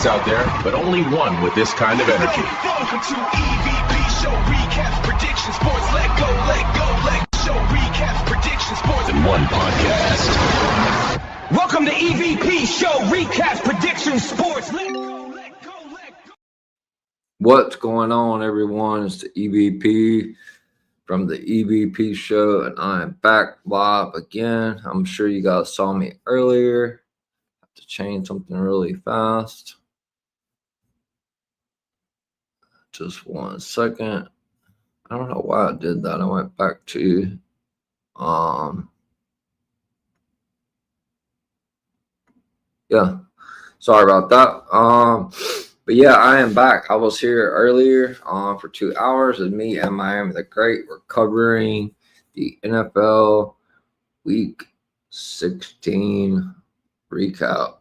athletes out there, but only one with this kind of energy. Welcome to EVP Show Recaps, Predictions, Sports. Let go, show recaps, predictions, sports. In one podcast. Welcome to EVP Show Recaps, Predictions, Sports. Let go. What's going on, everyone? It's the EVP from the EVP Show, and I am back live again. I'm sure you guys saw me earlier. I have to change something really fast. Just 1 second. I don't know why I did that. I went back to yeah, sorry about that. But yeah, I am back. I was here earlier for 2 hours with me and Miami the Great. We're covering the NFL Week 16 recap.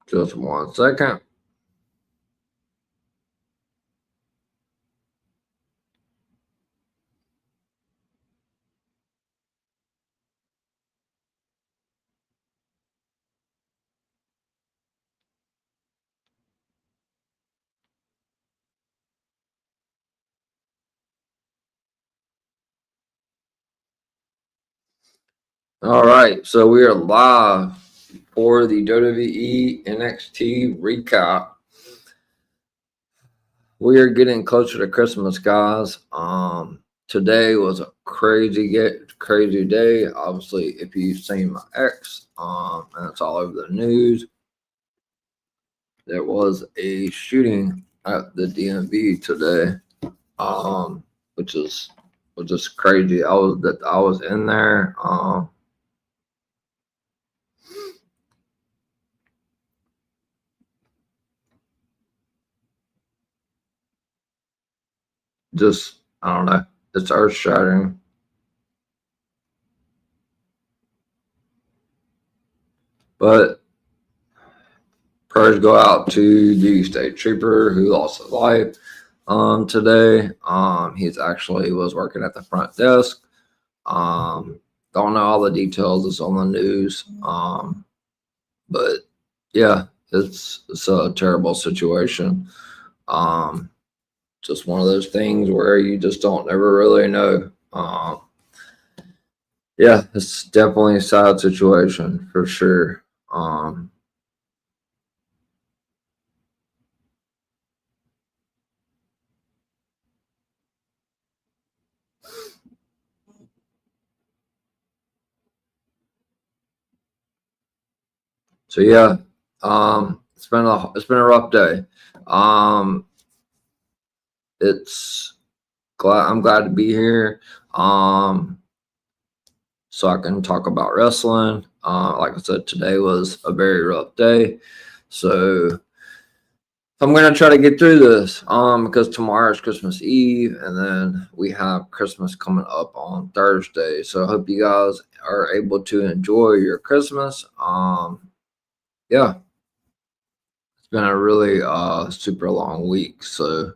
Just 1 second. All right, so we are live for the WWE NXT recap. We are getting closer to Christmas, guys. Today was a crazy day. Obviously, if you've seen my ex, and it's all over the news, there was a shooting at the DMV today, which was just crazy. I was in there. Just, I don't know, it's earth shattering. But prayers go out to the state trooper who lost his life today. He's actually was working at the front desk. Don't know all the details. It's on the news. But yeah, it's a terrible situation. Just one of those things where you just don't ever really know. Yeah, it's definitely a sad situation for sure. So yeah, it's been a rough day. I'm glad to be here. So I can talk about wrestling. Like I said, today was a very rough day. So I'm going to try to get through this because tomorrow is Christmas Eve, and then we have Christmas coming up on Thursday. So I hope you guys are able to enjoy your Christmas. Yeah, it's been a really super long week. So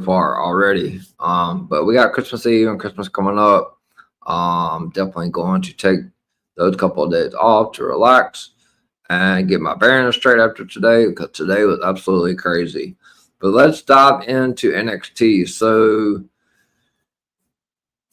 far already. But we got Christmas Eve and Christmas coming up. Definitely going to take those couple of days off to relax and get my bearings straight after today, because today was absolutely crazy. But let's dive into NXT. So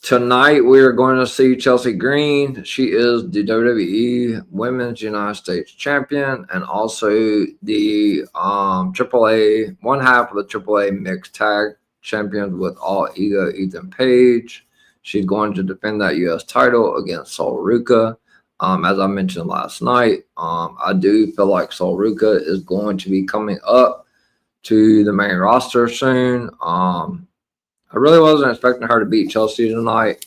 tonight we are going to see Chelsea Green. She is the WWE Women's United States Champion, and also the AAA, one half of the AAA Mixed Tag Champions with All Ego Ethan Page. She's going to defend that U.S. title against Sol Ruca. As I mentioned last night, I do feel like Sol Ruca is going to be coming up to the main roster soon. I really wasn't expecting her to beat Chelsea tonight.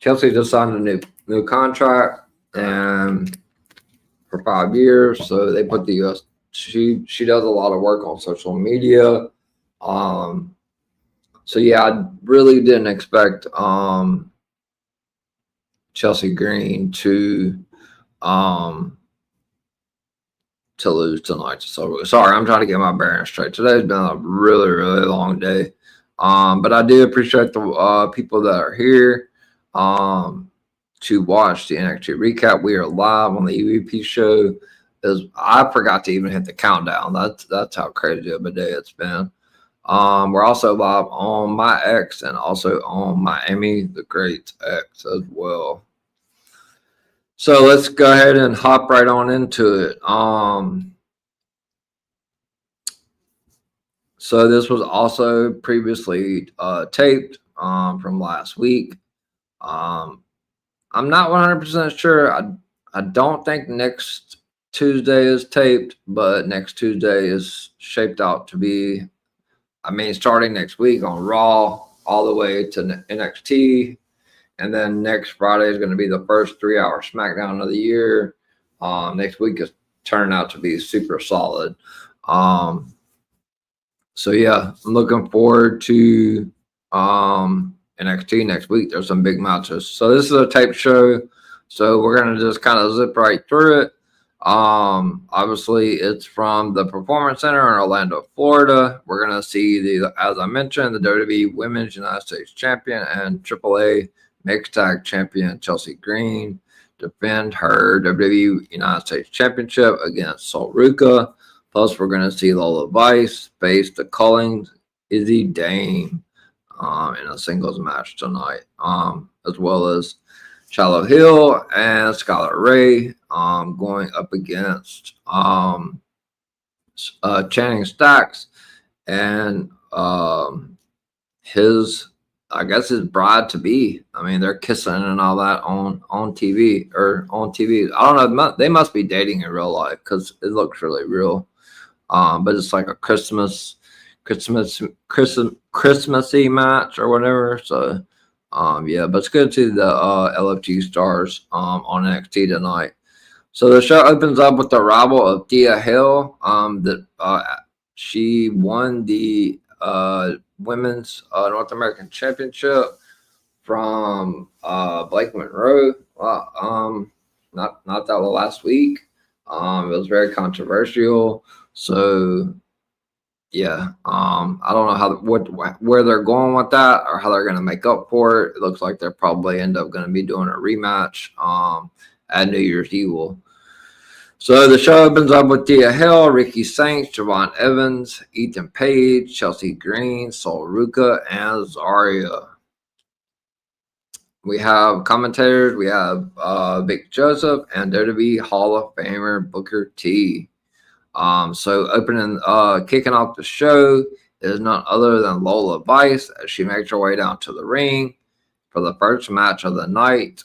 Chelsea just signed a new contract and for 5 years, so they put the U.S. She does a lot of work on social media. So yeah, I really didn't expect Chelsea Green to to lose tonight. So sorry, I'm trying to get my bearings straight. Today's been a really, really long day. But I do appreciate the people that are here to watch the NXT recap. We are live on the EVP show. I forgot to even hit the countdown. That's how crazy of a day it's been. We're also live on my X and also on Miami the Great X as well. So let's go ahead and hop right on into it. So this was also previously taped from last week. I'm not 100% sure. I don't think next Tuesday is taped, but next Tuesday is shaped out to be, starting next week on Raw all the way to NXT. And then next Friday is going to be the first 3-hour SmackDown of the year. Next week is turning out to be super solid. So yeah, I'm looking forward to NXT next week. There's some big matches. So this is a tape show. So we're going to just kind of zip right through it. Obviously it's from the Performance Center in Orlando, Florida. We're going to see as I mentioned, the WWE Women's United States Champion and AAA Mixed Tag Champion Chelsea Green defend her WWE United States Championship against Sol Ruca. Plus, we're going to see Lola Vice face the Cullings Izzy Dame in a singles match tonight, as well as Shallow Hill and Skylar Ray going up against Channing Stacks and his bride to be. They're kissing and all that on TV or on TV. I don't know. They must be dating in real life because it looks really real. But it's like a Christmassy match or whatever. So, yeah, but it's good to see the LFG stars on NXT tonight. So the show opens up with the arrival of Thea Hill. She won the Women's North American Championship from Blake Monroe. Not that last week. It was very controversial. So yeah, I don't know where they're going with that or how they're going to make up for it. It looks like they're probably end up going to be doing a rematch at New Year's Evil. So the show opens up with Thea Hill, Ricky Saints, Javon Evans, Ethan Page, Chelsea Green, Sol Ruca, and Zarya. We have commentators. We have Vic Joseph and WWE Hall of Famer Booker T. So kicking off the show is none other than Lola Vice as she makes her way down to the ring for the first match of the night,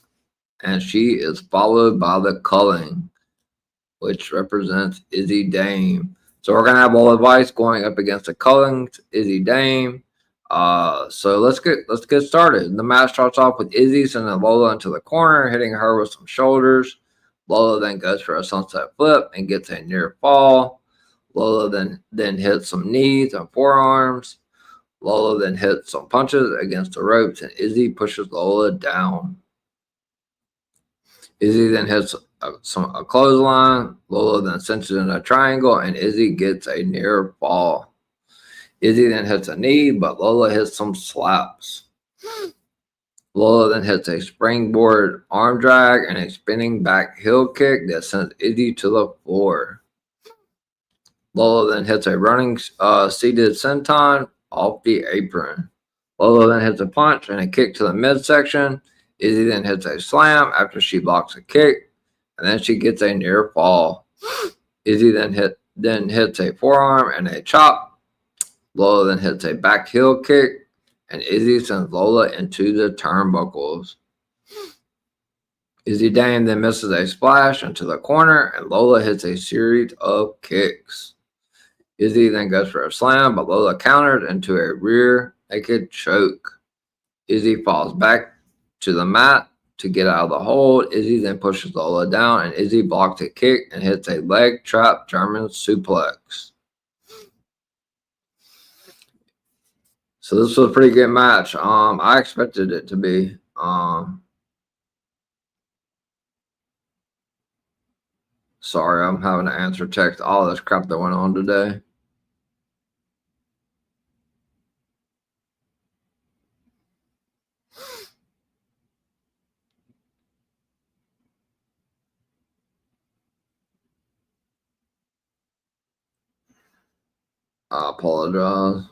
and she is followed by the Culling, which represents Izzy Dame. So we're gonna have Lola Vice going up against the Cullings, Izzy Dame. So let's get started. The match starts off with Izzy sending Lola into the corner, hitting her with some shoulders. Lola then goes for a sunset flip and gets a near fall. Lola then hits some knees and forearms. Lola then hits some punches against the ropes, and Izzy pushes Lola down. Izzy then hits a clothesline. Lola then cinches in a triangle, and Izzy gets a near fall. Izzy then hits a knee, but Lola hits some slaps. Lola then hits a springboard arm drag and a spinning back heel kick that sends Izzy to the floor. Lola then hits a running seated senton off the apron. Lola then hits a punch and a kick to the midsection. Izzy then hits a slam after she blocks a kick, and then she gets a near fall. Izzy then hits a forearm and a chop. Lola then hits a back heel kick, and Izzy sends Lola into the turnbuckles. Izzy Dame then misses a splash into the corner, and Lola hits a series of kicks. Izzy then goes for a slam, but Lola counters into a rear naked choke. Izzy falls back to the mat to get out of the hold. Izzy then pushes Lola down, and Izzy blocks a kick and hits a leg trap German suplex. So this was a pretty good match. I expected it to be. Sorry, I'm having to answer text. All this crap that went on today. I apologize.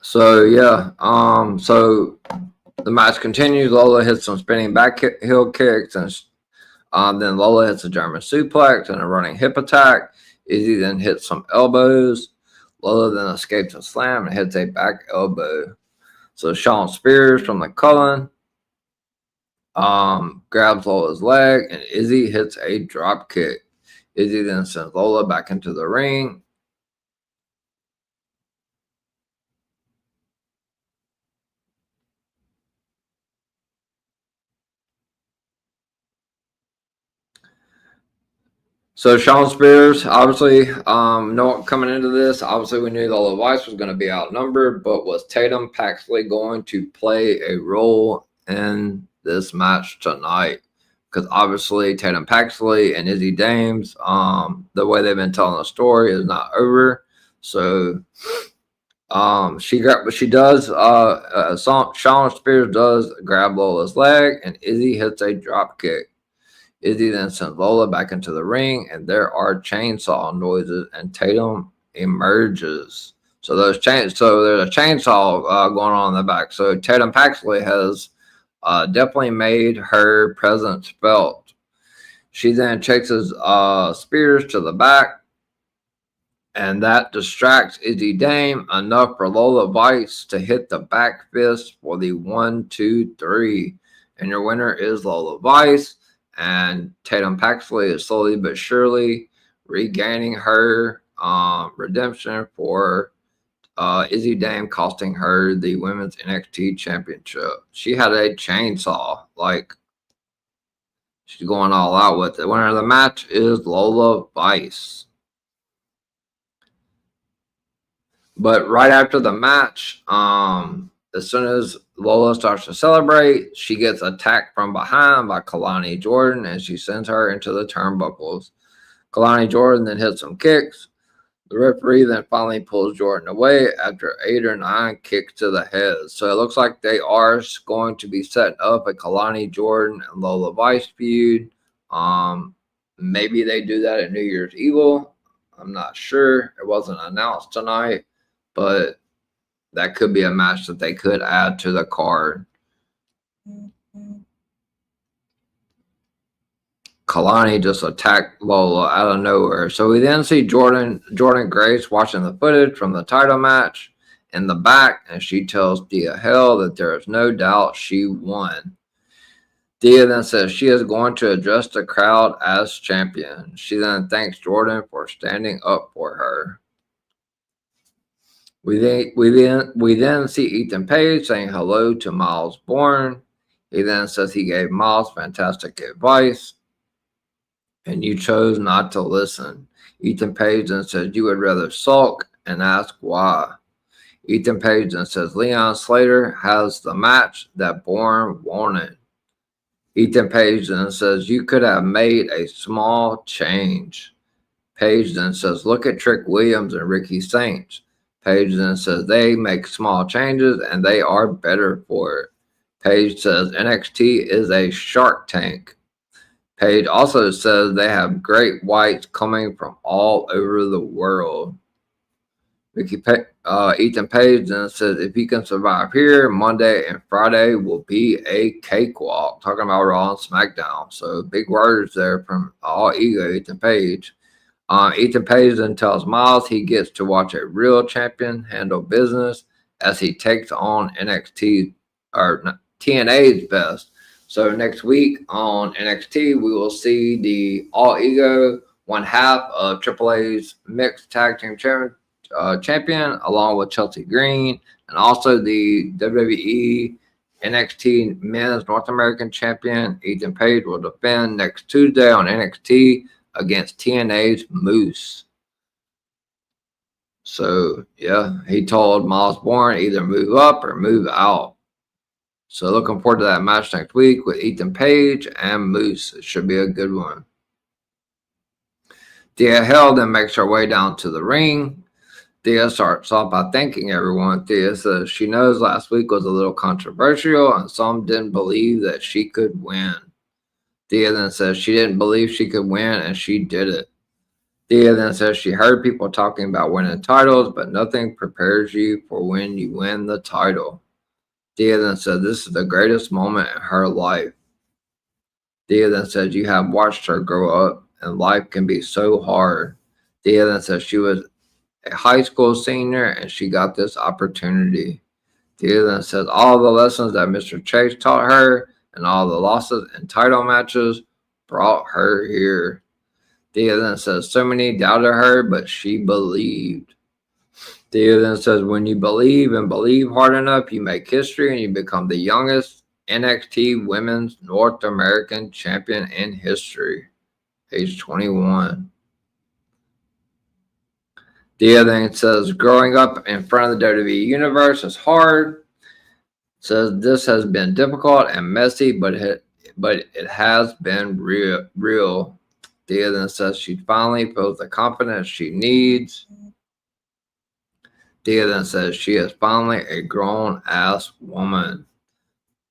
So yeah, so the match continues. Lola hits some spinning back heel kicks, and then Lola hits a German suplex and a running hip attack. Izzy then hits some elbows. Lola then escapes a slam and hits a back elbow. So Shawn Spears from the Cullen grabs Lola's leg, and Izzy hits a drop kick. Izzy then sends Lola back into the ring. So Shawn Spears, obviously, coming into this, obviously we knew Lola Vice was going to be outnumbered, but was Tatum Paxley going to play a role in this match tonight? Because obviously Tatum Paxley and Izzy Dames, the way they've been telling the story is not over. So Shawn Spears does grab Lola's leg, and Izzy hits a drop kick. Izzy then sends Lola back into the ring, and there are chainsaw noises, and Tatum emerges. So there's a chainsaw going on in the back. So Tatum Paxley has definitely made her presence felt. She then chases Spears to the back, and that distracts Izzy Dame enough for Lola Vice to hit the back fist for the 1, 2, 3. And your winner is Lola Vice. And Tatum Paxley is slowly but surely regaining her redemption for Izzy Dame costing her the Women's NXT Championship. She had a chainsaw. Like, she's going all out with it. Winner of the match is Lola Vice. But right after the match, as soon as Lola starts to celebrate, she gets attacked from behind by Kalani Jordan, and she sends her into the turnbuckles. Kalani Jordan then hits some kicks. The referee then finally pulls Jordan away after 8 or 9 kicks to the head. So it looks like they are going to be setting up a Kalani Jordan and Lola Vice feud. Maybe they do that at New Year's Evil. I'm not sure. It wasn't announced tonight, but that could be a match that they could add to the card. Kalani just attacked Lola out of nowhere. So we then see Jordan Grace watching the footage from the title match in the back, and she tells Dia Hell that there is no doubt she won. Dia then says she is going to address the crowd as champion. She then thanks Jordan for standing up for her. We then see Ethan Page saying hello to Miles Bourne. He then says he gave Miles fantastic advice, and you chose not to listen. Ethan Page then says you would rather sulk and ask why. Ethan Page then says Leon Slater has the match that Bourne wanted. Ethan Page then says you could have made a small change. Page then says look at Trick Williams and Ricky Saints. Page then says they make small changes and they are better for it. Page says NXT is a Shark Tank. Page also says they have great whites coming from all over the world. Ethan Page then says if he can survive here, Monday and Friday will be a cakewalk. Talking about Raw and SmackDown. So big words there from All Ego Ethan Page. Ethan Page then tells Miles he gets to watch a real champion handle business as he takes on NXT or TNA's best. So next week on NXT, we will see the All Ego, one half of AAA's mixed tag team champion, along with Chelsea Green, and also the WWE NXT Men's North American Champion. Ethan Page will defend next Tuesday on NXT against TNA's Moose. So, yeah, he told Miles Bourne either move up or move out. So, looking forward to that match next week with Ethan Page and Moose. It should be a good one. Thea Hell then makes her way down to the ring. Thea starts off by thanking everyone. Thea says she knows last week was a little controversial and some didn't believe that she could win. Thea then says she didn't believe she could win and she did it. Thea then says she heard people talking about winning titles, but nothing prepares you for when you win the title. Thea then said this is the greatest moment in her life. Thea then says you have watched her grow up and life can be so hard. Thea then says she was a high school senior and she got this opportunity. Thea then says all the lessons that Mr. Chase taught her and all the losses in title matches brought her here. Thea then says so many doubted her, but she believed. Thea then says when you believe and believe hard enough, you make history and you become the youngest NXT Women's North American Champion in history, age 21. Thea then says growing up in front of the WWE Universe is hard. Says this has been difficult and messy, but it has been real. Thea then says she finally feels the confidence she needs. Thea then says she is finally a grown-ass woman.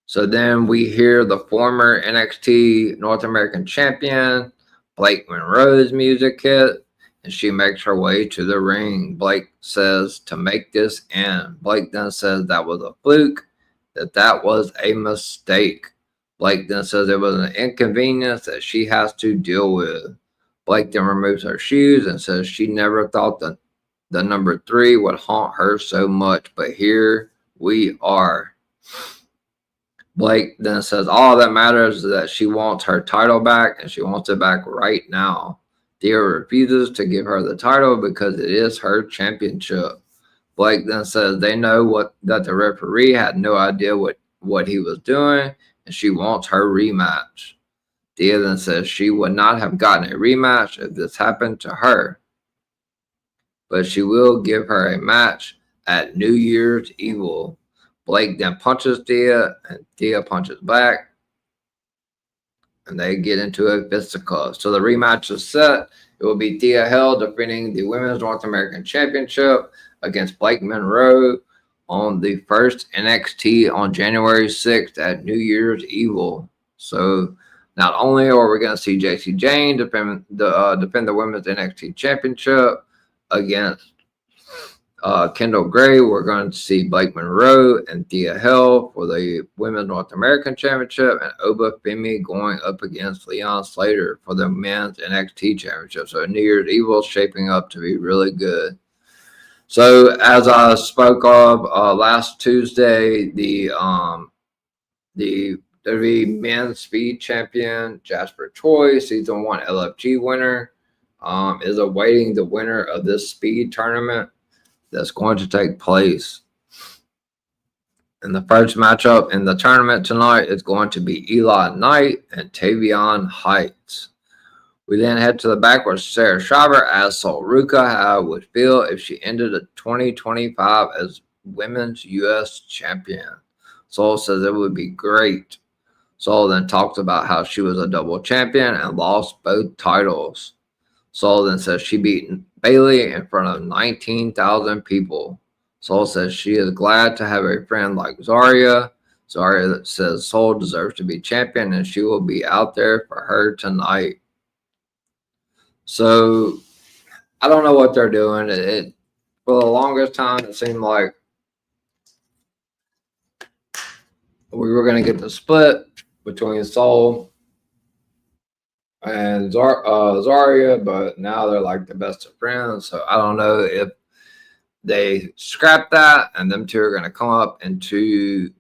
So then we hear the former NXT North American Champion, Blake Monroe's music hit, and she makes her way to the ring. Blake says to make this end. Blake then says that was a fluke, that was a mistake. Blake then says it was an inconvenience that she has to deal with. Blake then removes her shoes and says she never thought that the number 3 would haunt her so much, but here we are. Blake then says all that matters is that she wants her title back and she wants it back right now. Thea refuses to give her the title because it is her championship. Blake then says they know that the referee had no idea what he was doing and she wants her rematch. Thea then says she would not have gotten a rematch if this happened to her, but she will give her a match at New Year's Evil. Blake then punches Thea, and Thea punches back, and they get into a fisticuff. So the rematch is set. It will be Thea Hell defending the Women's North American Championship against Blake Monroe on the first NXT on January 6th at New Year's Evil. So not only are we going to see Jacy Jayne defend the Women's NXT Championship against Kendall Gray, we're going to see Blake Monroe and Thea Hell for the Women's North American Championship, and Oba Femi going up against Leon Slater for the Men's NXT Championship. So New Year's Evil is shaping up to be really good. So as I spoke of last Tuesday, the WWE Men's Speed Champion Jasper Choi, Season 1 LFG winner, is awaiting the winner of this speed tournament that's going to take place. And the first matchup in the tournament tonight is going to be Eli Knight and Tavion Heights. We then head to the back where Sarah Schreiber asks Sol Ruka how it would feel if she ended 2025 as Women's U.S. Champion. Sol says it would be great. Sol then talks about how she was a double champion and lost both titles. Sol then says she beat Bayley in front of 19,000 people. Sol says she is glad to have a friend like Zarya. Zarya says Sol deserves to be champion and she will be out there for her tonight. So I don't know what they're doing. It for the longest time it seemed like we were going to get the split between Sol and Zarya, but now they're like the best of friends. So I don't know if they scrap that and them two are going to come up into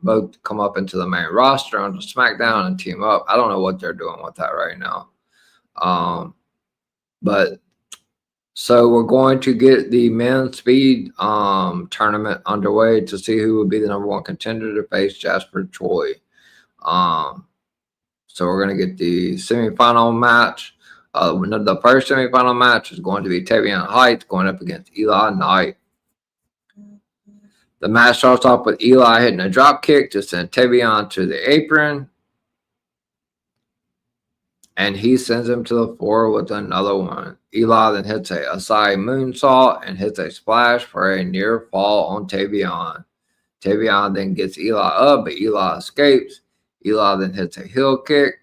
both come up into the main roster on SmackDown and team up. I don't know what they're doing with that right now. But so we're going to get the men's speed tournament underway to see who would be the number 1 contender to face Jasper Choi. So we're going to get the semifinal match The first semifinal match is going to be Tavion Heights going up against Eli Knight. The match starts off with Eli hitting a drop kick to send Tavion to the apron. And he sends him to the floor with another one. Eli then hits a Asai moonsault and hits a splash for a near fall on Tavion. Tavion then gets Eli up, but Eli escapes. Eli then hits a heel kick.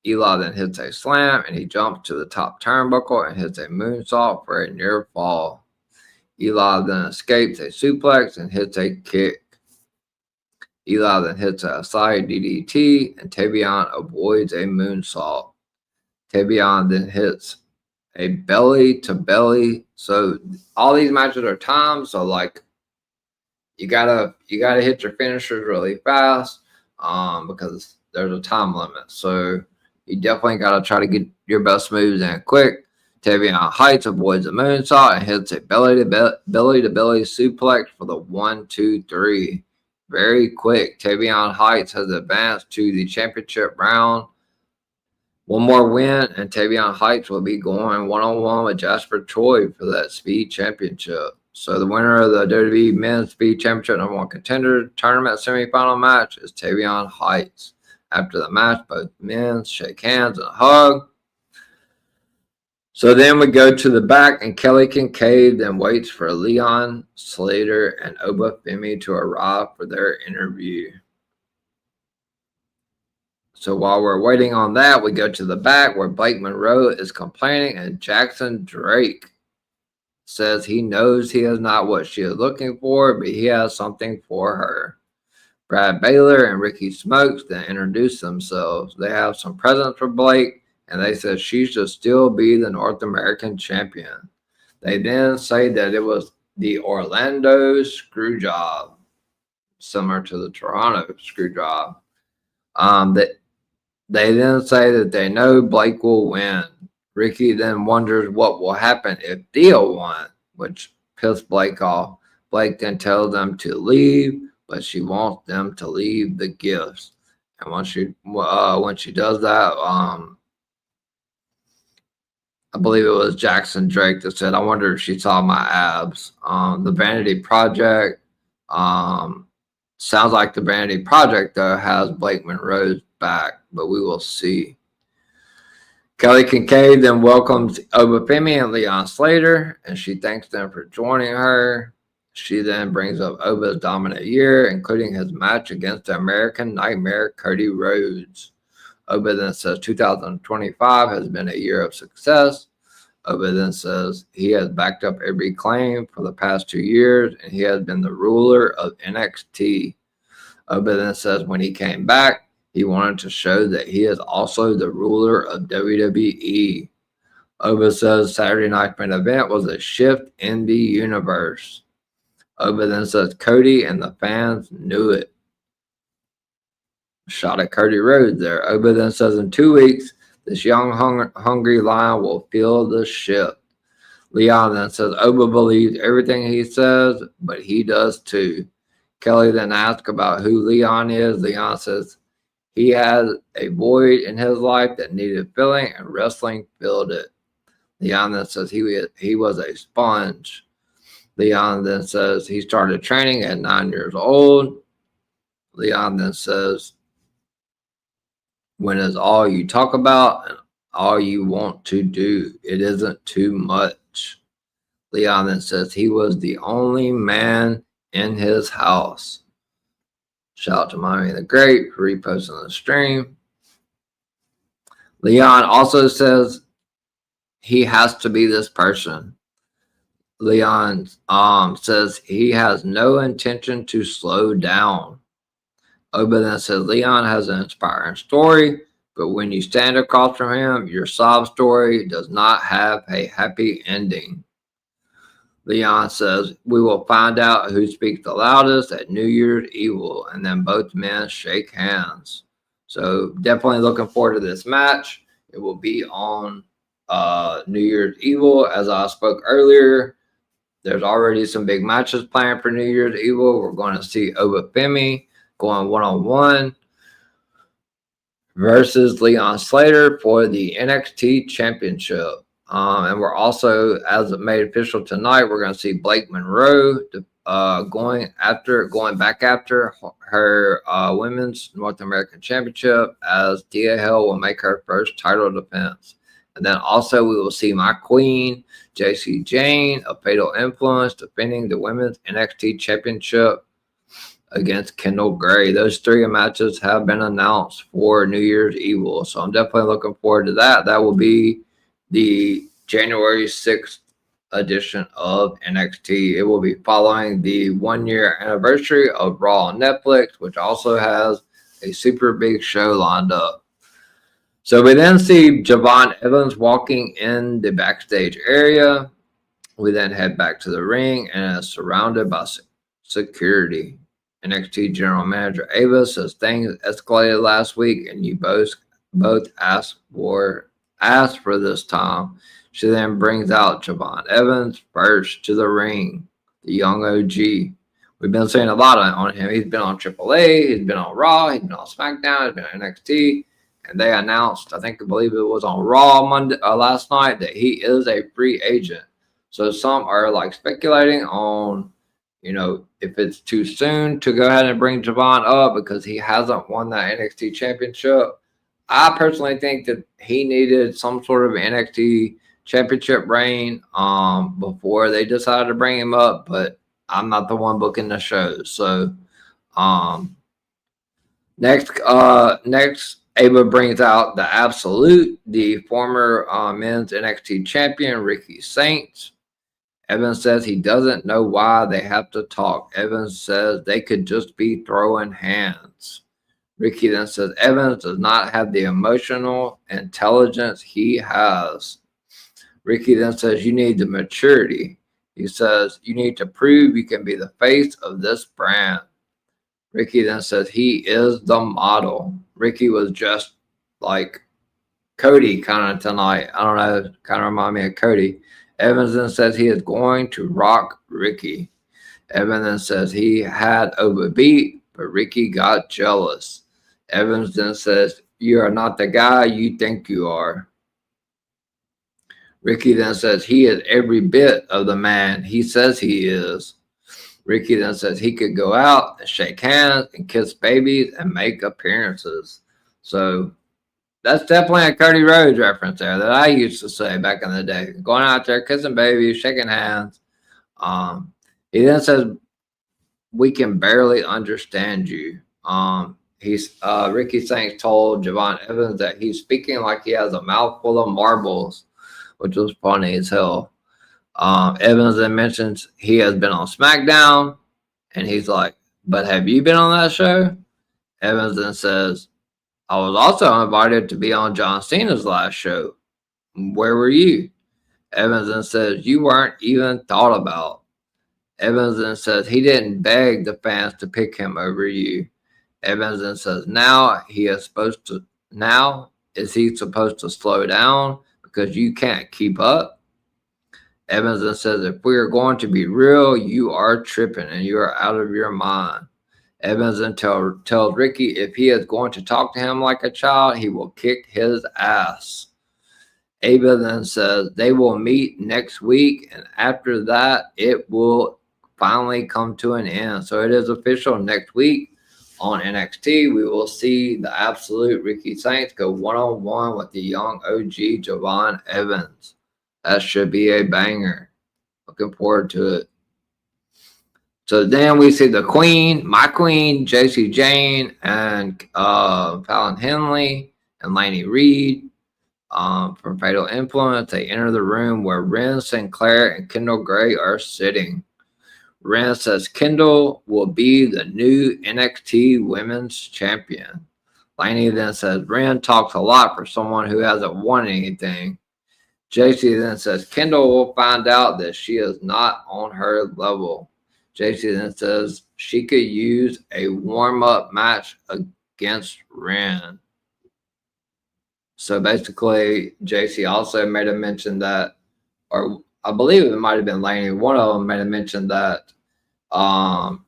Eli then hits a slam, and he jumps to the top turnbuckle and hits a moonsault for a near fall. Eli then escapes a suplex and hits a kick. Eli then hits a side DDT, and Tavion avoids a moonsault. Tavion then hits a belly to belly. So all these matches are timed. So like you gotta hit your finishers really fast, because there's a time limit. So you definitely gotta try to get your best moves in quick. Tavion Heights avoids a moonsault and hits a belly to belly suplex for the 1-2-3. Very quick. Tavion Heights has advanced to the championship round. One more win, and Tavion Heights will be going one-on-one with Jasper Troy for that Speed Championship. So the winner of the WWE Men's Speed Championship #1 Contender Tournament semifinal match is Tavion Heights. After the match, both men shake hands and hug. So then we go to the back, and Kelly Kincaid then waits for Leon Slater and Obafemi to arrive for their interview. So while we're waiting on that, we go to the back where Blake Monroe is complaining, and Jackson Drake says he knows he is not what she is looking for, but he has something for her. Brad Baylor and Ricky Smokes then introduce themselves. They have some presents for Blake, and they said she should still be the North American champion. They then say that it was the Orlando screw job, similar to the Toronto screw job. They then say that they know Blake will win. Ricky then wonders what will happen if Theo won, which pissed Blake off. Blake then tells them to leave, but she wants them to leave the gifts. And when she does that, I believe it was Jackson Drake that said, "I wonder if she saw my abs." The Vanity Project, sounds like the Vanity Project, though, has Blake Monroe's back, but we will see. Kelly Kincaid then welcomes Obafemi and Leon Slater, and she thanks them for joining her. She then brings up Oba's dominant year, including his match against the American Nightmare, Cody Rhodes. Oba then says 2025 has been a year of success. Oba then says he has backed up every claim for the past 2 years, and he has been the ruler of NXT. Oba then says when he came back, he wanted to show that he is also the ruler of WWE. Oba says Saturday night's main event was a shift in the universe. Oba then says Cody and the fans knew it. Shot at Cody Rhodes there. Oba then says in 2 weeks, this young, hungry lion will feel the shift. Leon then says Oba believes everything he says, but he does too. Kelly then asks about who Leon is. Leon says he has a void in his life that needed filling, and wrestling filled it. Leon then says he was a sponge. Leon then says he started training at 9 years old. Leon then says, when is all you talk about and all you want to do? It isn't too much. Leon then says he was the only man in his house. Shout out to Mommy the Great for reposting the stream. Leon also says he has to be this person. Leon says he has no intention to slow down. Oba then says Leon has an inspiring story, but when you stand across from him, your sob story does not have a happy ending. Leon says we will find out who speaks the loudest at New Year's Evil, and then both men shake hands. So definitely looking forward to this match. It will be on New Year's Evil. As I spoke earlier, there's already some big matches planned for New Year's Evil. We're going to see Obafemi going one-on-one versus Leon Slater for the NXT Championship. And we're also, as it made official tonight, we're going to see Blake Monroe going back after her Women's North American Championship, as Thea Hill will make her first title defense. And then also we will see my queen, JC Jane of Fatal Influence, defending the Women's NXT Championship against Kendall Gray. Those 3 matches have been announced for New Year's Evil, so I'm definitely looking forward to that. That will be the January 6th edition of NXT. It will be following the 1-year anniversary of Raw on Netflix, which also has a super big show lined up. So we then see Javon Evans walking in the backstage area. We then head back to the ring and is surrounded by security. NXT General Manager Ava says things escalated last week and you both asked for this time. She then brings out Javon Evans first to the ring, the young OG. We've been seeing a lot on him. He's been on AAA, he's been on Raw, he's been on SmackDown, he's been on NXT, and they announced, I believe it was on Raw last night, that he is a free agent. So some are like speculating on, if it's too soon to go ahead and bring Javon up because he hasn't won that NXT championship. I personally think that he needed some sort of NXT championship reign before they decided to bring him up, but I'm not the one booking the show. So next Ava brings out the Absolute, the former men's NXT champion, Ricky Saints. Evans says he doesn't know why they have to talk. Evans says they could just be throwing hands. Ricky then says Evans does not have the emotional intelligence he has. Ricky then says you need the maturity. He says you need to prove you can be the face of this brand. Ricky then says he is the model. Ricky was just like Cody kind of tonight. I don't know, kind of remind me of Cody. Evans then says he is going to rock Ricky. Evans then says he had overbeat, but Ricky got jealous. Evans then says, you are not the guy you think you are. Ricky then says he is every bit of the man he says he is. Ricky then says he could go out and shake hands and kiss babies and make appearances. So that's definitely a Cody Rhodes reference there that I used to say back in the day. Going out there, kissing babies, shaking hands. He then says, we can barely understand you. Ricky Saints told Javon Evans that he's speaking like he has a mouthful of marbles, which was funny as hell. Evans then mentions he has been on SmackDown, and he's like, but have you been on that show? Evans then says, I was also invited to be on John Cena's last show. Where were you? Evans then says, you weren't even thought about. Evans then says he didn't beg the fans to pick him over you. Evans then says, now is he supposed to slow down because you can't keep up? Evans then says, if we are going to be real, you are tripping and you are out of your mind. Evans then tells Ricky if he is going to talk to him like a child, he will kick his ass. Ava then says they will meet next week, and after that, it will finally come to an end. So it is official next week on NXT. We will see the Absolute Ricky Saints go one-on-one with the young OG Javon Evans. That should be a banger. Looking forward to it. So then we see the queen, my queen, JC Jane, and Fallon Henley and Laney Reed from Fatal Influence. They enter the room where Ren Sinclair and Kendall Gray are sitting. Ren says Kendall will be the new NXT Women's Champion. Laney then says Ren talks a lot for someone who hasn't won anything. JC then says Kendall will find out that she is not on her level. JC then says she could use a warm-up match against Ren. So basically, JC also made a mention that, or I believe it might have been Laney, one of them made a mention that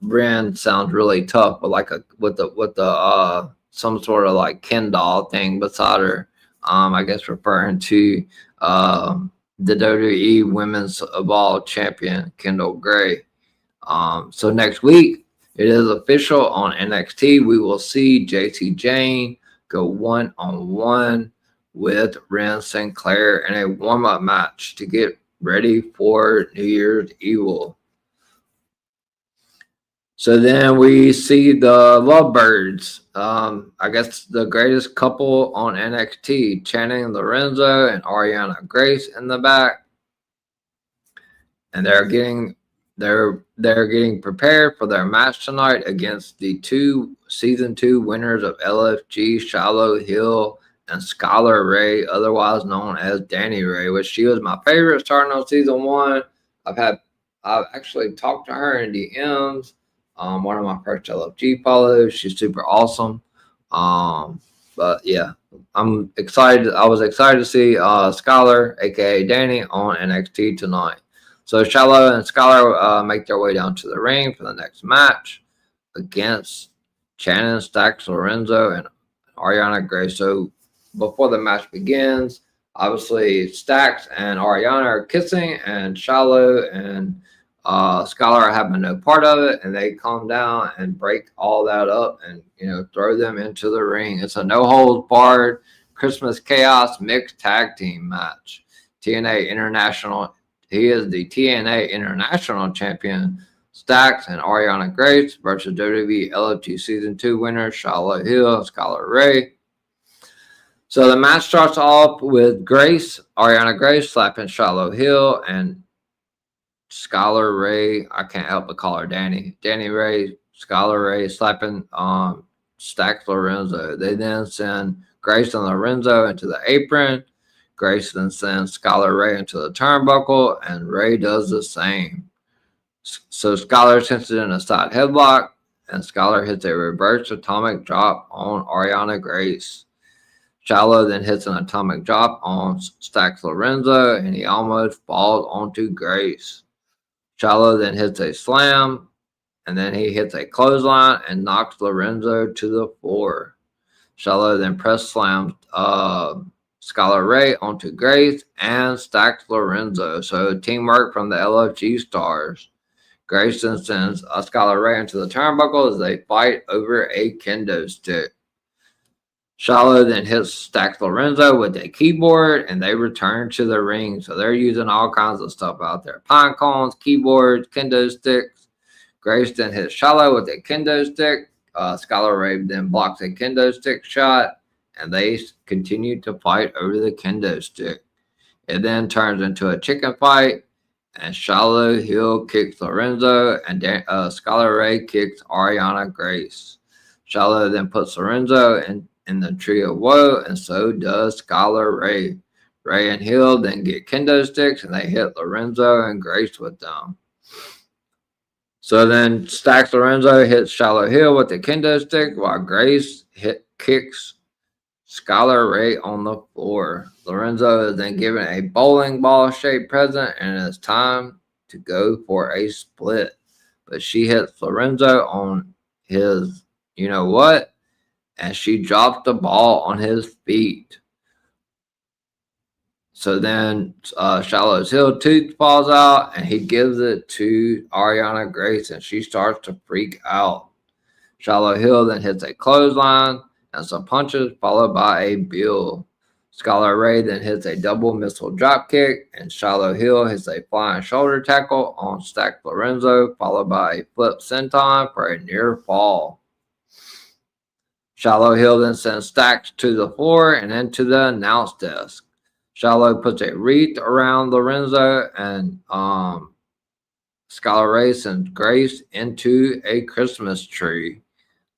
Ren sounds really tough, but like with the some sort of like Ken doll thing beside her. I guess referring to the WWE Women's Evolve Champion Kendall Gray. So next week it is official on NXT. We will see JC Jane go 1-on-1 with Ren Sinclair in a warm-up match to get ready for New Year's Evil. So then we see the Lovebirds. I guess the greatest couple on NXT, Channing Lorenzo and Ariana Grace in the back, and they're getting prepared for their match tonight against the season 2 winners of LFG, Shiloh Hill and Skylar Ray, otherwise known as Danny Ray, which she was my favorite starting on season 1. I've actually talked to her in DMs. One of my first LFG follows. She's super awesome. But yeah, I'm excited. I was excited to see Skylar, aka Danny, on NXT tonight. So Shiloh and Skylar make their way down to the ring for the next match against Shannon, Stax, Lorenzo, and Ariana Grace. So before the match begins, obviously Stax and Ariana are kissing, and Shiloh and Skylar are having no part of it, and they calm down and break all that up and throw them into the ring. It's a no holds barred Christmas Chaos mixed tag team match. TNA International. He is the TNA International Champion, Stax and Ariana Grace versus WWE LFG Season 2 winner Shiloh Hill and Skylar Ray. So the match starts off with Ariana Grace slapping Shiloh Hill and Skylar Ray. I can't help but call her Danny. Danny Ray, Skylar Ray slapping Stax Lorenzo. They then send Grace and Lorenzo into the apron. Grace then sends Skylar Ray into the turnbuckle, and Ray does the same. So Skylar sends it in a side headlock, and Skylar hits a reverse atomic drop on Ariana Grace. Shiloh then hits an atomic drop on Stax Lorenzo, and he almost falls onto Grace. Shiloh then hits a slam, and then he hits a clothesline and knocks Lorenzo to the floor. Shiloh then press slams Skylar Ray onto Grace and Stax Lorenzo. So teamwork from the LFG stars. Grace then sends Skylar Ray into the turnbuckle as they fight over a kendo stick. Shiloh then hits Stax Lorenzo with a keyboard, and they return to the ring. So they're using all kinds of stuff out there. Pine cones, keyboards, kendo sticks. Grace then hits Shiloh with a kendo stick. Skylar Ray then blocks a kendo stick shot, and they continue to fight over the kendo stick. It then turns into a chicken fight, and Shiloh Hill kicks Lorenzo, and Skylar Ray kicks Ariana Grace. Shiloh then puts Lorenzo in the tree of woe, and so does Skylar Ray. Ray and Hill then get kendo sticks, and they hit Lorenzo and Grace with them. So then Stax Lorenzo hits Shiloh Hill with the kendo stick, while Grace kicks Skylar Ray on the floor. Lorenzo is then given a bowling ball shaped present, and it's time to go for a split. But she hits Lorenzo on his you-know-what, and she drops the ball on his feet. So then Shiloh's Hill tooth falls out, and he gives it to Ariana Grace, and she starts to freak out. Shiloh Hill then hits a clothesline and some punches, followed by a bill. Skylar Ray then hits a double missile drop kick, and Shiloh Hill hits a flying shoulder tackle on Stax Lorenzo, followed by a flip senton for a near fall. Shiloh Hill then sends Stax to the floor and into the announce desk. Shiloh puts a wreath around Lorenzo, and Skylar Ray sends Grace into a Christmas tree.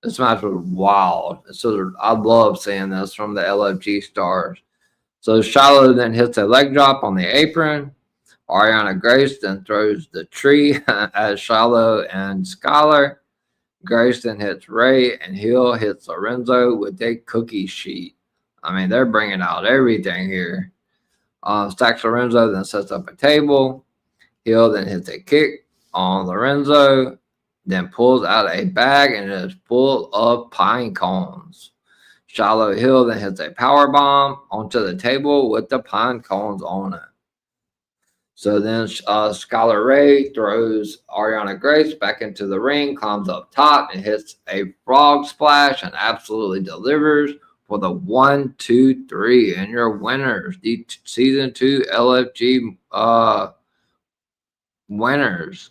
This match was wild. So I love seeing this from the LFG stars. So Shiloh then hits a leg drop on the apron. Ariana Grace then throws the tree at Shiloh and Skylar. Grace then hits Ray, and Hill hits Lorenzo with a cookie sheet. I mean, they're bringing out everything here. Stax Lorenzo then sets up a table. Hill then hits a kick on Lorenzo, then pulls out a bag, and it is full of pine cones. Shiloh Hill then hits a power bomb onto the table with the pine cones on it. So then Skylar Ray throws Ariana Grace back into the ring, climbs up top, and hits a frog splash and absolutely delivers for the 1, 2, 3. And your winners, the Season 2 LFG winners.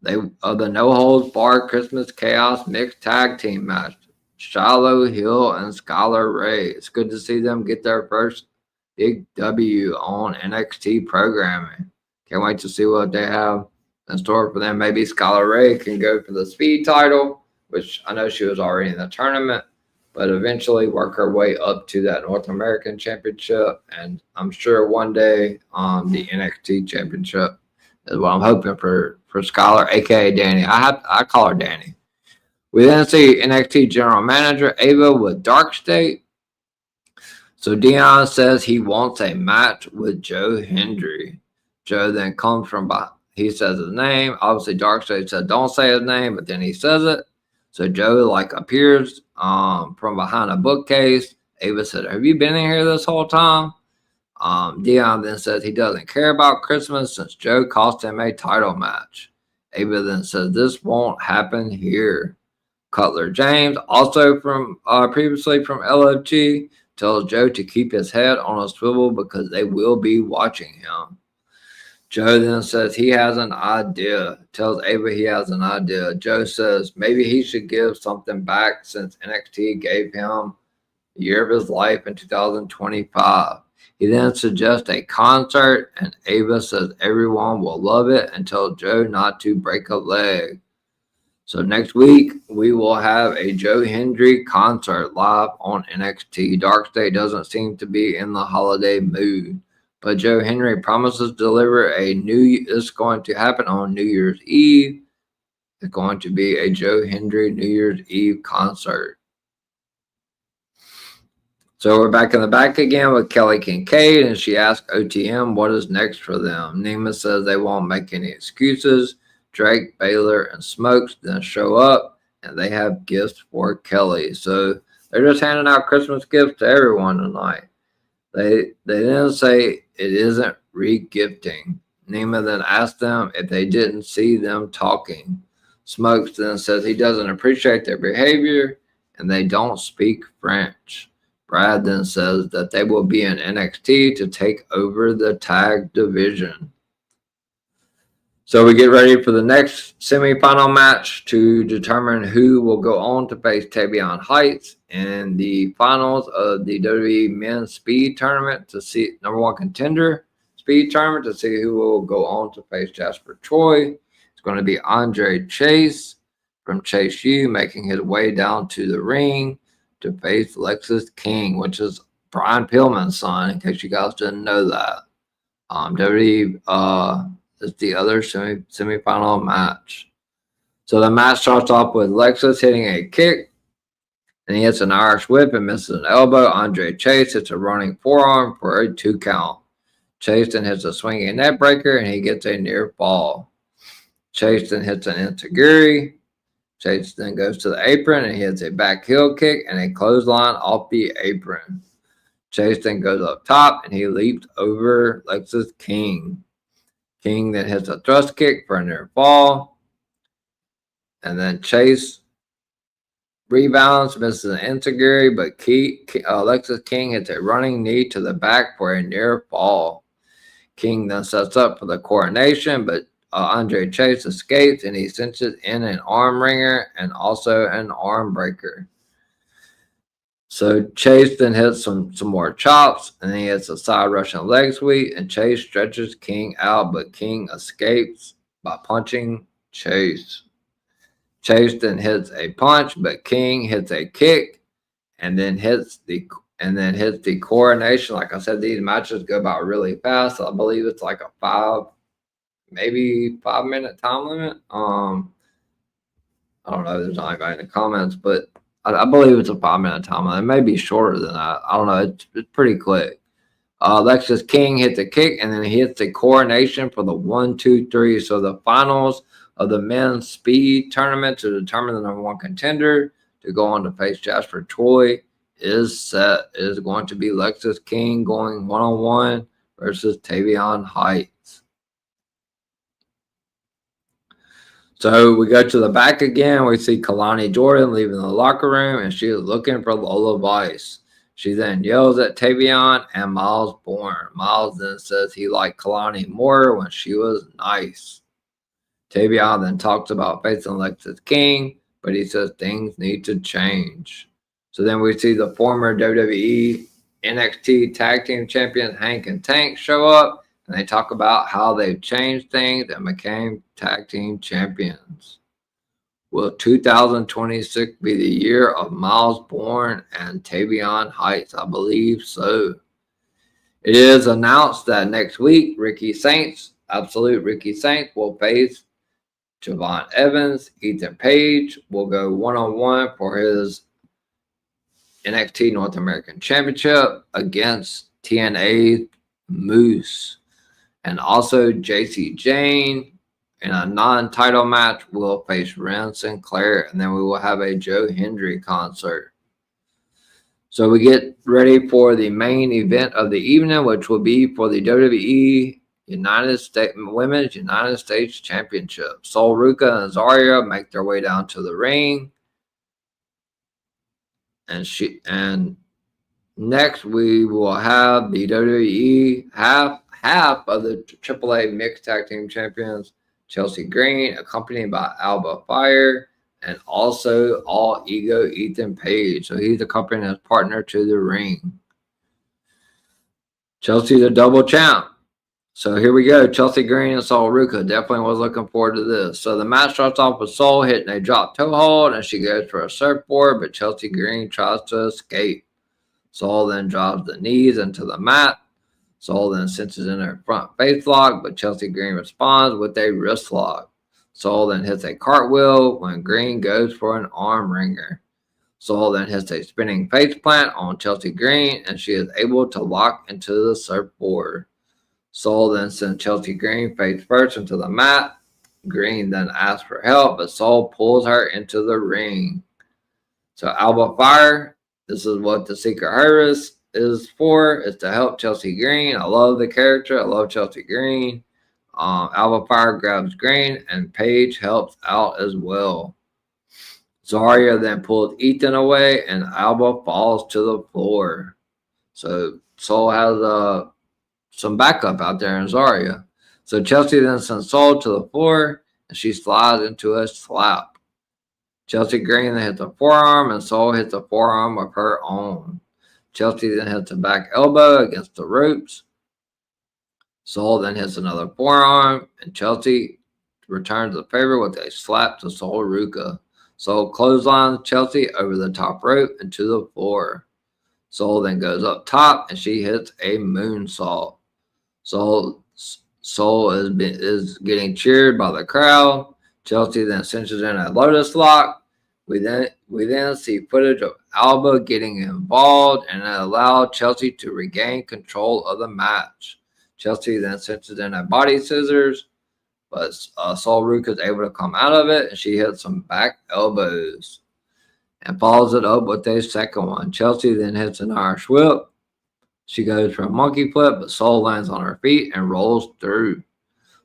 They the No Holds Barred Christmas Chaos Mixed Tag Team match. Shiloh Hill and Skylar Ray. It's good to see them get their first big W on NXT programming. Can't wait to see what they have in store for them. Maybe Skylar Ray can go for the speed title, which I know she was already in the tournament, but eventually work her way up to that North American Championship. And I'm sure one day the NXT Championship is what I'm hoping for Skylar, aka Danny. I call her Danny. We then see NXT General Manager Ava with Dark State. So Dion says he wants a match with Joe Hendry. Joe then comes from behind. He says his name. Obviously, Dark State said don't say his name, but then he says it. So Joe appears from behind a bookcase. Ava said, "Have you been in here this whole time?" Dion then says he doesn't care about Christmas since Joe cost him a title match. Ava then says this won't happen here. Cutler James, also from previously from LFG, tells Joe to keep his head on a swivel because they will be watching him. Joe then says he has an idea, tells Ava he has an idea. Joe says maybe he should give something back since NXT gave him the year of his life in 2025. He then suggests a concert, and Ava says everyone will love it and tells Joe not to break a leg. So next week, we will have a Joe Hendry concert live on NXT. Dark State doesn't seem to be in the holiday mood, but Joe Hendry promises to deliver it's going to happen on New Year's Eve. It's going to be a Joe Hendry New Year's Eve concert. So we're back in the back again with Kelly Kincaid, and she asks OTM what is next for them. Nima says they won't make any excuses. Drake, Baylor, and Smokes then show up, and they have gifts for Kelly. So they're just handing out Christmas gifts to everyone tonight. They then say it isn't re-gifting. Nima then asks them if they didn't see them talking. Smokes then says he doesn't appreciate their behavior, and they don't speak French. Brad then says that they will be in NXT to take over the tag division. So we get ready for the next semifinal match to determine who will go on to face Tavion Heights in the finals of the WWE Men's Speed Tournament to see #1 contender Speed Tournament to see who will go on to face Jasper Troy. It's going to be Andre Chase from Chase U making his way down to the ring to face Lexus King, which is Brian Pillman's son, in case you guys didn't know that. WWE is the other semifinal match. So the match starts off with Lexus hitting a kick, and he hits an Irish whip and misses an elbow. Andre Chase hits a running forearm for a 2 count. Chase then hits a swinging net breaker, and he gets a near fall. Chase then hits an enziguri. Chase then goes to the apron and hits a back heel kick and a clothesline off the apron. Chase then goes up top and he leaps over Lexus King. King then hits a thrust kick for a near fall. And then Chase rebounds, misses an enziguri, but Lexus King hits a running knee to the back for a near fall. King then sets up for the coronation, but Andre Chase escapes and he cinches in an arm wringer and also an arm breaker. So Chase then hits some more chops, and then he hits a side Russian leg sweep, and Chase stretches King out, but King escapes by punching Chase. Chase then hits a punch, but King hits a kick, and then hits the coronation. Like I said, these matches go by really fast. I believe it's like a maybe 5 minute time limit. I don't know. There's not anybody in the comments, but I believe it's a 5 minute time limit. It may be shorter than that. I don't know. It's pretty quick. Lexus King hits a kick, and then he hits the coronation for the 1, 2, 3. So the finals of the men's speed tournament to determine the #1 contender to go on to face Jasper Troy is set. It is going to be Lexis King going one-on-one versus Tavion Heights. So we go to the back again. We see Kalani Jordan leaving the locker room, and she is looking for Lola Vice. She then yells at Tavion and Miles Bourne. Miles then says he liked Kalani more when she was nice. Tavion then talks about facing Lexis King, but he says things need to change. So then we see the former WWE NXT Tag Team Champions Hank and Tank show up, and they talk about how they've changed things and became Tag Team Champions. Will 2026 be the year of Miles Bourne and Tavion Heights? I believe so. It is announced that next week, Absolute Ricky Saints, will face Javon Evans. Ethan Page will go one-on-one for his NXT North American Championship against TNA Moose. And also JC Jane in a non-title match will face Ren Sinclair. And then we will have a Joe Hendry concert. So we get ready for the main event of the evening, which will be for the WWE Women's United States Championship. Sol Ruca and Zarya make their way down to the ring. And next we will have the WWE half of the AAA Mixed Tag Team Champions, Chelsea Green, accompanied by Alba Fire, and also All Ego Ethan Page. So he's accompanying his partner to the ring. Chelsea's a double champ. So here we go. Chelsea Green and Sol Ruca. Definitely was looking forward to this. So the match starts off with Sol hitting a drop toe hold, and she goes for a surfboard, but Chelsea Green tries to escape. Sol then drives the knees into the mat. Sol then cinches in her front face lock, but Chelsea Green responds with a wrist lock. Sol then hits a cartwheel when Green goes for an arm wringer. Sol then hits a spinning face plant on Chelsea Green, and she is able to lock into the surfboard. Sol then sends Chelsea Green face first into the mat. Green then asks for help, but Sol pulls her into the ring. So Alba Fire, this is what the Secret Service is for, is to help Chelsea Green. I love the character. I love Chelsea Green. Alba Fire grabs Green, and Paige helps out as well. Zarya then pulls Ethan away, and Alba falls to the floor. So Sol has some backup out there in Zarya. So Chelsea then sends Sol to the floor, and she slides into a slap. Chelsea Green then hits a forearm, and Sol hits a forearm of her own. Chelsea then hits a back elbow against the ropes. Sol then hits another forearm, and Chelsea returns the favor with a slap to Sol Ruca. Sol clotheslines Chelsea over the top rope and to the floor. Sol then goes up top, and she hits a moonsault. Sol is getting cheered by the crowd. Chelsea then cinches in a Lotus lock. We then see footage of Alba getting involved, and it allowed Chelsea to regain control of the match. Chelsea then cinches in a body scissors, but Sol Ruca is able to come out of it, and she hits some back elbows and follows it up with a second one. Chelsea then hits an Irish whip. She goes for a monkey flip, but Sol lands on her feet and rolls through.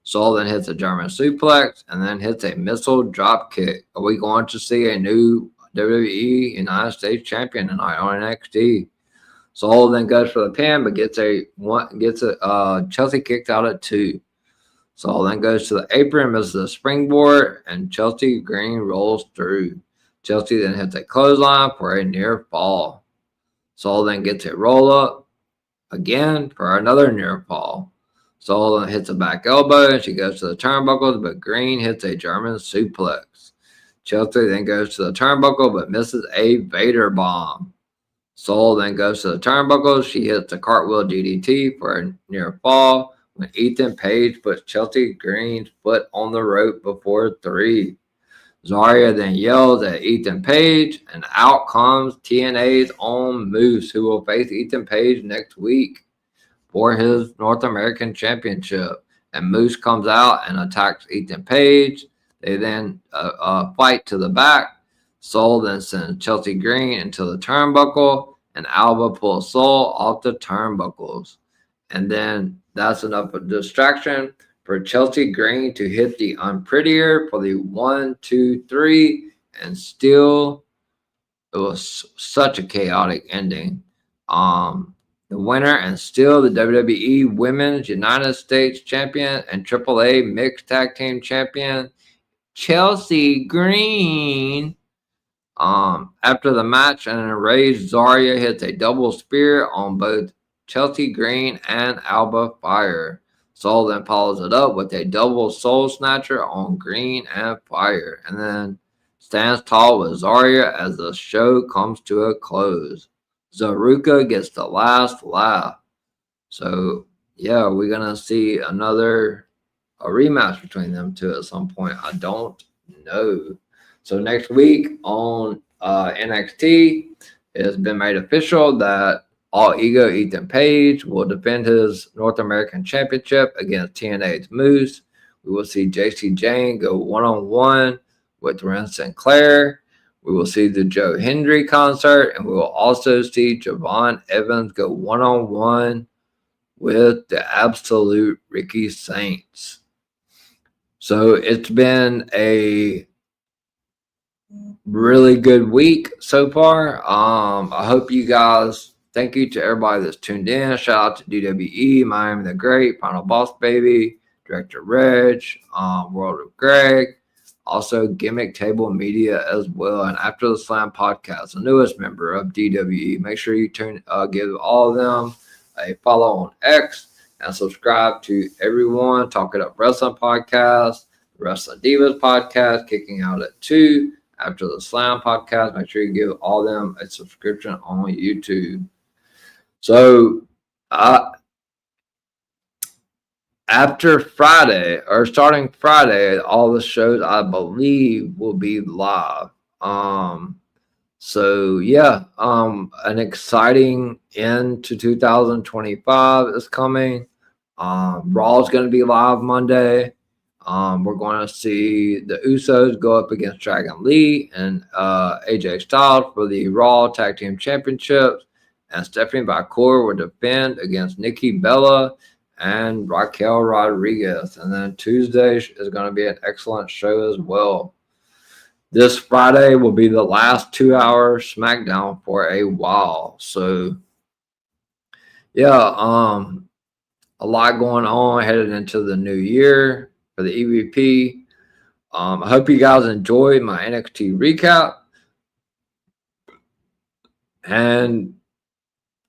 Sol then hits a German suplex and then hits a missile drop kick. Are we going to see a new WWE United States champion tonight on NXT? Sol then goes for the pin, but gets Chelsea kicked out at 2. Sol then goes to the apron, misses the springboard, and Chelsea Green rolls through. Chelsea then hits a clothesline for a near fall. Sol then gets a roll up again for another near fall. Sol then hits a back elbow, and she goes to the turnbuckles, but Green hits a German suplex. Chelsea then goes to the turnbuckle, but misses a Vader bomb. Sol then goes to the turnbuckles. She hits the cartwheel DDT for a near fall when Ethan Page puts Chelsea Green's foot on the rope before 3. Zarya then yells at Ethan Page, and out comes TNA's own Moose, who will face Ethan Page next week for his North American Championship. And Moose comes out and attacks Ethan Page. They then fight to the back. Sol then sends Chelsea Green into the turnbuckle, and Alba pulls Sol off the turnbuckles. And then that's enough of a distraction for Chelsea Green to hit the unprettier for the 1, 2, 3, and still it was such a chaotic ending. The winner and still the WWE Women's United States Champion and AAA Mixed Tag Team Champion, Chelsea Green. After the match, an enraged Zarya hits a double spear on both Chelsea Green and Alba Fire. Sol then follows it up with a double soul snatcher on Green and Fire, and then stands tall with Zarya as the show comes to a close. Zaruka gets the last laugh. So, yeah, we're going to see a rematch between them two at some point. I don't know. So next week on NXT, it has been made official that All Ego Ethan Page will defend his North American Championship against TNA's Moose. We will see JC Jane go one-on-one with Ren Sinclair. We will see the Joe Hendry concert, and we will also see Javon Evans go one-on-one with the absolute Ricky Saints. So it's been a really good week so far. I hope you guys, thank you to everybody that's tuned in. Shout out to DWE, Miami the Great, Final Boss Baby, Director Reg, World of Greg, also Gimmick Table Media as well, and After the Slam Podcast, the newest member of DWE. Make sure you give all of them a follow on X and subscribe to everyone. Talk It Up Wrestling Podcast, the Wrestling Divas Podcast, kicking out at 2. After the Slam Podcast, make sure you give all of them a subscription on YouTube. So, after Friday, or starting Friday, all the shows I believe will be live. So yeah, an exciting end to 2025 is coming. Raw is going to be live Monday. We're going to see the Usos go up against Dragon Lee and AJ Styles for the Raw Tag Team Championships, and Stephanie McMahon will defend against Nikki Bella and Raquel Rodriguez. And then Tuesday is going to be an excellent show as well. This Friday will be the last 2-hour SmackDown for a while. So, yeah, a lot going on headed into the new year for the EVP. I hope you guys enjoyed my NXT recap. And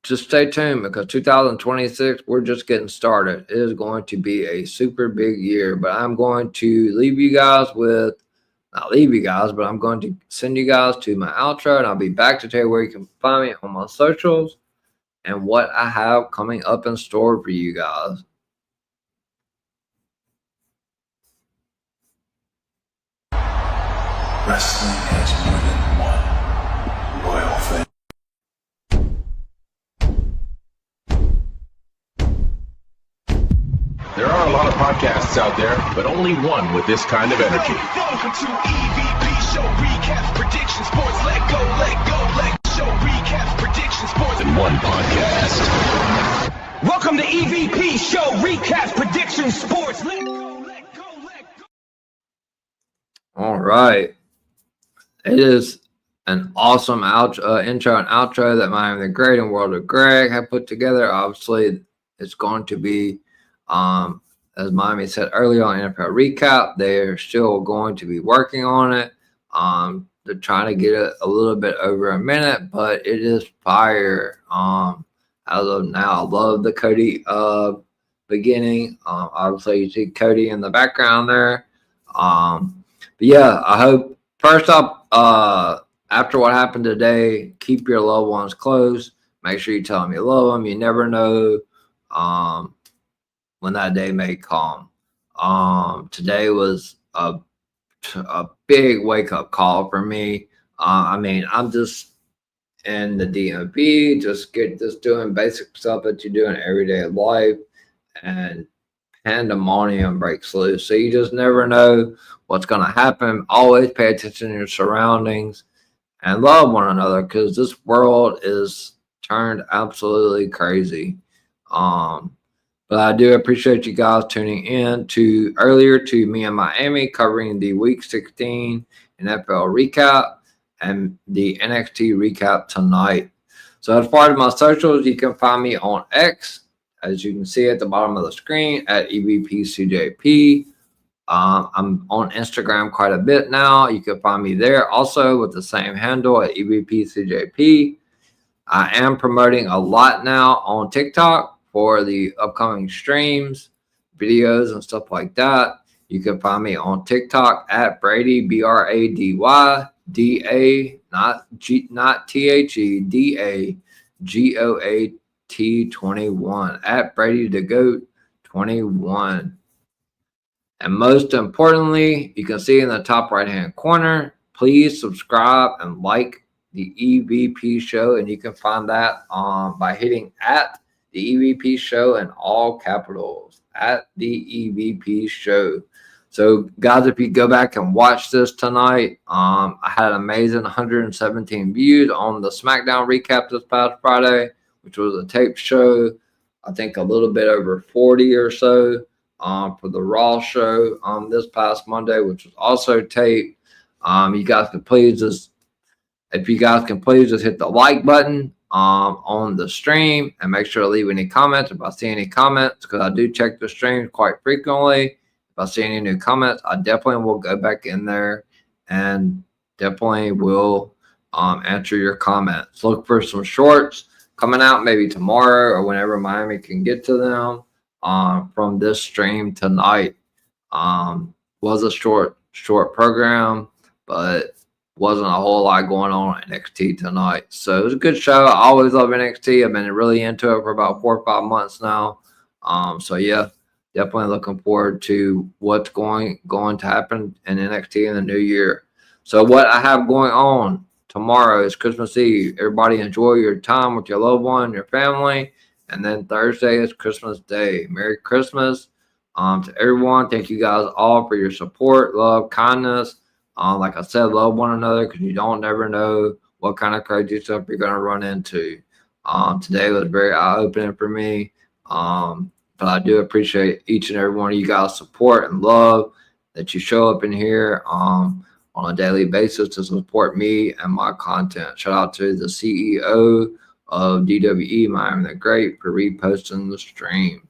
just stay tuned, because 2026, we're just getting started. It is going to be a super big year, but I'm going to leave you guys with, not leave you guys, but I'm going to send you guys to my outro, and I'll be back to tell you where you can find me on my socials and what I have coming up in store for you guys. Wrestling has more than one royal family. There are a lot of podcasts out there, but only one with this kind of energy. Welcome to EVP Show Recap Prediction Sports. Let go, Show Recap Prediction Sports. In one podcast. Welcome to EVP Show Recap Prediction Sports. Let go. All right. It is an awesome intro and outro that Miami the Great and World of Greg have put together. Obviously, it's going to be, as Miami said earlier on NFL Recap, they're still going to be working on it. They're trying to get it a little bit over a minute, but it is fire. As of now, I love the Cody beginning. Obviously, you see Cody in the background there. But yeah, I hope, first up, after what happened today, keep your loved ones close. Make sure you tell them you love them. You never know when that day may come. Today was a big wake-up call for me. I mean, I'm just in the DMV, just doing basic stuff that you do in everyday life, and pandemonium breaks loose. So you just never know what's going to happen. Always pay attention to your surroundings and love one another, because this world is turned absolutely crazy. But I do appreciate you guys tuning in to earlier to me in Miami covering the Week 16 NFL recap and the NXT recap tonight. So as far as my socials, you can find me on X, as you can see at the bottom of the screen, at EVPCJP. I'm on Instagram quite a bit now. You can find me there also with the same handle at EVPCJP. I am promoting a lot now on TikTok for the upcoming streams, videos, and stuff like that. You can find me on TikTok at Brady, BRADY, DA, not THE, DA, GOAT 21, at Brady the Goat 21. And most importantly, you can see in the top right hand corner, please subscribe and like the EVP show. And you can find that by hitting at the EVP show in all capitals, at the EVP show. So guys, if you go back and watch this tonight, I had an amazing 117 views on the SmackDown recap this past Friday, which was a tape show. I think a little bit over 40 or so for the Raw show this past Monday, which was also taped. You guys can please just, if you guys can please just hit the like button on the stream and make sure to leave any comments if I see any comments, because I do check the stream quite frequently. If I see any new comments, I definitely will go back in there and definitely will answer your comments. Look for some shorts coming out maybe tomorrow or whenever Miami can get to them from this stream tonight. Was a short program, but wasn't a whole lot going on at NXT tonight. So it was a good show. I always love NXT. I've been really into it for about 4 or 5 months now. So yeah, definitely looking forward to what's going to happen in NXT in the new year. So what I have going on tomorrow is Christmas Eve. Everybody enjoy your time with your loved one, your family. And then Thursday is Christmas Day. Merry Christmas to everyone. Thank you guys all for your support, love, kindness. Like I said, love one another, because you don't never know what kind of crazy stuff you're going to run into. Today was very eye-opening for me. But I do appreciate each and every one of you guys' support and love that you show up in here on a daily basis to support me and my content. Shout out to the CEO of DWE, Miami the Great, for reposting the stream.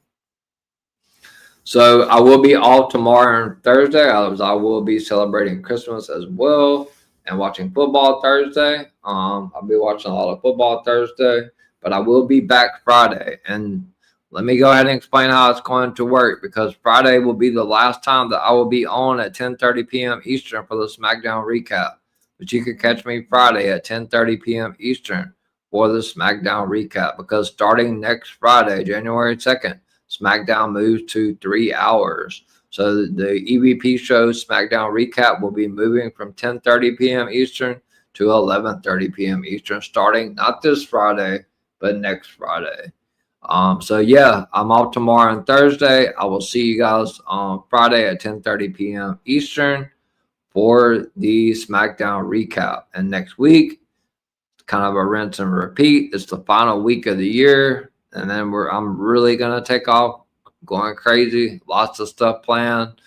So I will be off tomorrow and Thursday, as I will be celebrating Christmas as well and watching football Thursday. I'll be watching a lot of football Thursday, but I will be back Friday. And let me go ahead and explain how it's going to work, because Friday will be the last time that I will be on at 10:30 p.m. Eastern for the SmackDown recap. But you can catch me Friday at 10:30 p.m. Eastern for the SmackDown recap, because starting next Friday, January 2nd, SmackDown moves to 3 hours. So the EVP show SmackDown recap will be moving from 10:30 p.m. Eastern to 11:30 p.m. Eastern, starting not this Friday, but next Friday. So yeah, I'm off tomorrow and Thursday. I will see you guys on Friday at 10:30 p.m. Eastern for the SmackDown recap. And next week, kind of a rinse and repeat. It's the final week of the year. And then I'm really going to take off, going crazy. Lots of stuff planned.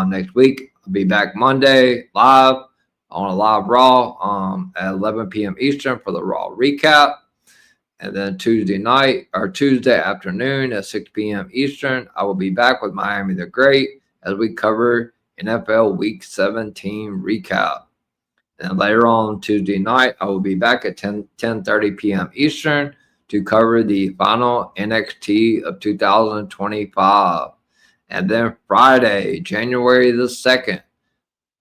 Next week, I'll be back Monday live on a live Raw at 11 p.m. Eastern for the Raw recap. And then Tuesday afternoon at 6 p.m. Eastern, I will be back with Miami the Great as we cover NFL Week 17 recap. And later on Tuesday night, I will be back at 10:30 p.m. Eastern to cover the final NXT of 2025. And then Friday, January the 2nd,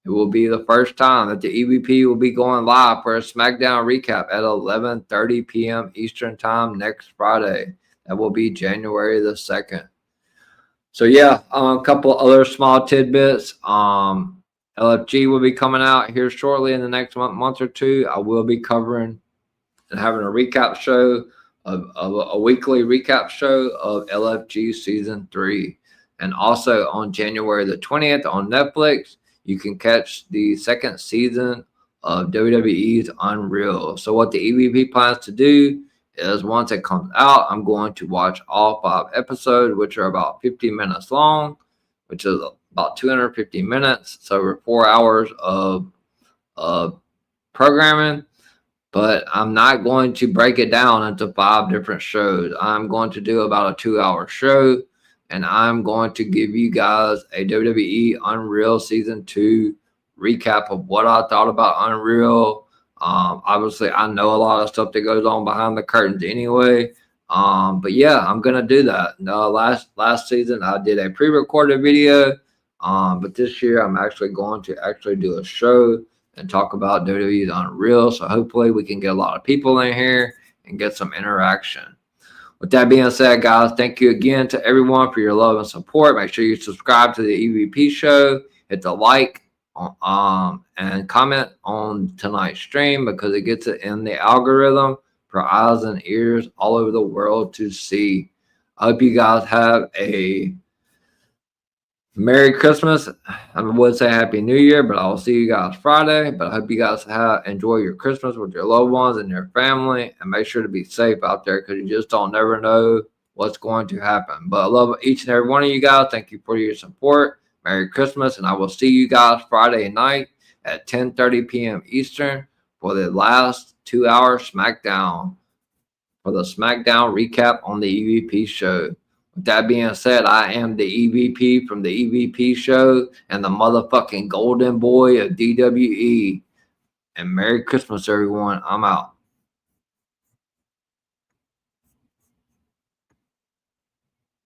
it will be the first time that the EVP will be going live for a SmackDown recap at 11:30 p.m. Eastern time next Friday. That will be January the 2nd. So yeah, a couple other small tidbits. LFG will be coming out here shortly in the next month or two. I will be covering and having a recap show of a weekly recap show of LFG season 3. And also on January the 20th on Netflix, you can catch the second season of WWE's Unreal. So what the EVP plans to do is once it comes out, I'm going to watch all 5 episodes, which are about 50 minutes long, which is about 250 minutes. So over 4 hours of programming. But I'm not going to break it down into 5 different shows. I'm going to do about a 2-hour show, and I'm going to give you guys a WWE Unreal Season 2 recap of what I thought about Unreal. Obviously, I know a lot of stuff that goes on behind the curtains anyway. But yeah, I'm gonna do that. Last season I did a pre-recorded video, but this year I'm actually going to do a show and talk about WWE's Unreal. So hopefully we can get a lot of people in here and get some interaction. With that being said, guys, thank you again to everyone for your love and support. Make sure you subscribe to the EVP show, hit the like, and comment on tonight's stream because it gets it in the algorithm for eyes and ears all over the world to see. I hope you guys have a Merry Christmas. I would say Happy New Year, but I'll see you guys Friday. But I hope you guys enjoy your Christmas with your loved ones and your family, and make sure to be safe out there because you just don't never know what's going to happen. But I love each and every one of you guys. Thank you for your support. Merry Christmas, and I will see you guys Friday night at 10:30 p.m. Eastern for the last 2-hour SmackDown, for the SmackDown recap on the EVP show. With that being said, I am the EVP from the EVP show and the motherfucking golden boy of DWE. And Merry Christmas, everyone. I'm out.